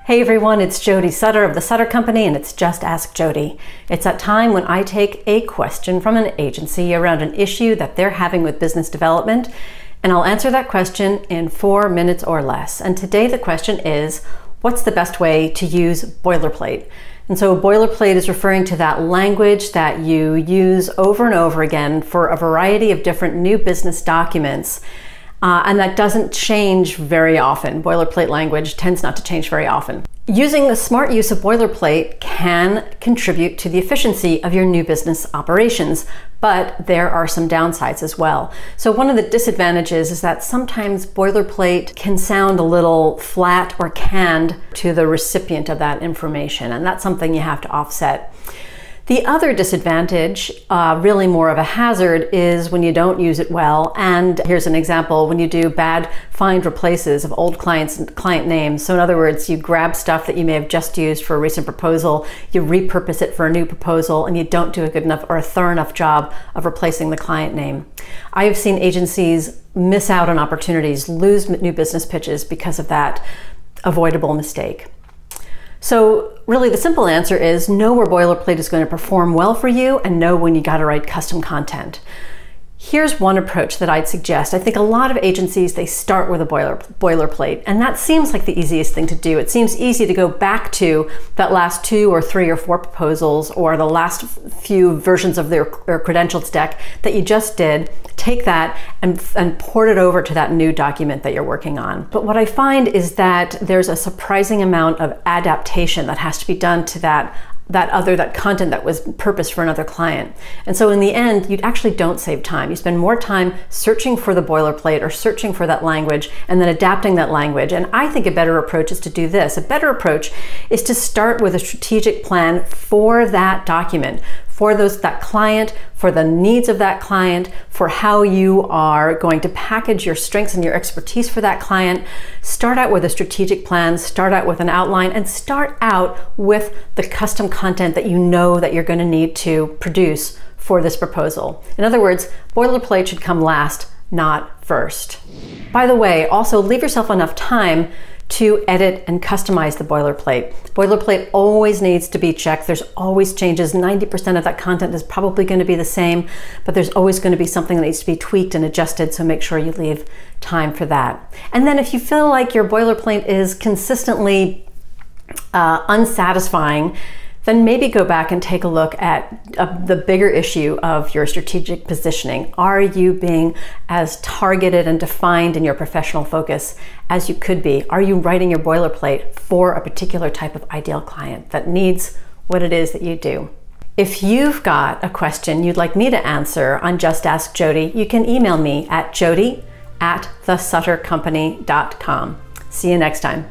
Hey everyone, it's Jody Sutter of the Sutter Company, and it's Just Ask Jody. It's that time when I take a question from an agency around an issue that they're having with business development, and I'll answer that question in 4 minutes or less. And today the question is, what's the best way to use boilerplate? And so boilerplate is referring to that language that you use over and over again for a variety of different new business documents. And that doesn't change very often. Boilerplate language tends not to change very often. Using the smart use of boilerplate can contribute to the efficiency of your new business operations, but there are some downsides as well. So one of the disadvantages is that sometimes boilerplate can sound a little flat or canned to the recipient of that information, and that's something you have to offset. The other disadvantage, really more of a hazard, is when you don't use it well. And here's an example: when you do bad find replaces of old client names. So in other words, you grab stuff that you may have just used for a recent proposal, you repurpose it for a new proposal, and you don't do a good enough or a thorough enough job of replacing the client name. I have seen agencies miss out on opportunities, lose new business pitches because of that avoidable mistake. So really the simple answer is know where boilerplate is going to perform well for you and know when you got to write custom content. Here's one approach that I'd suggest. I think a lot of agencies, they start with a boilerplate, and that seems like the easiest thing to do. It seems easy to go back to that last 2 or 3 or 4 proposals or the last few versions of their credentials deck that you just did, take that and port it over to that new document that you're working on. But what I find is that there's a surprising amount of adaptation that has to be done to that content that was purposed for another client. And so in the end, you actually don't save time. You spend more time searching for the boilerplate or searching for that language and then adapting that language. And I think a better approach is to do this. A better approach is to start with a strategic plan for that document, for that client, for the needs of that client, for how you are going to package your strengths and your expertise for that client. Start out with a strategic plan, start out with an outline, and start out with the custom content that you know that you're going to need to produce for this proposal. In other words, boilerplate should come last, not first. By the way, also leave yourself enough time to edit and customize the boilerplate. Boilerplate always needs to be checked. There's always changes. 90% of that content is probably going to be the same, but there's always going to be something that needs to be tweaked and adjusted, so make sure you leave time for that. And then if you feel like your boilerplate is consistently unsatisfying, then maybe go back and take a look at the bigger issue of your strategic positioning. Are you being as targeted and defined in your professional focus as you could be? Are you writing your boilerplate for a particular type of ideal client that needs what it is that you do? If you've got a question you'd like me to answer on Just Ask Jody, you can email me at jody@thesuttercompany.com. See you next time.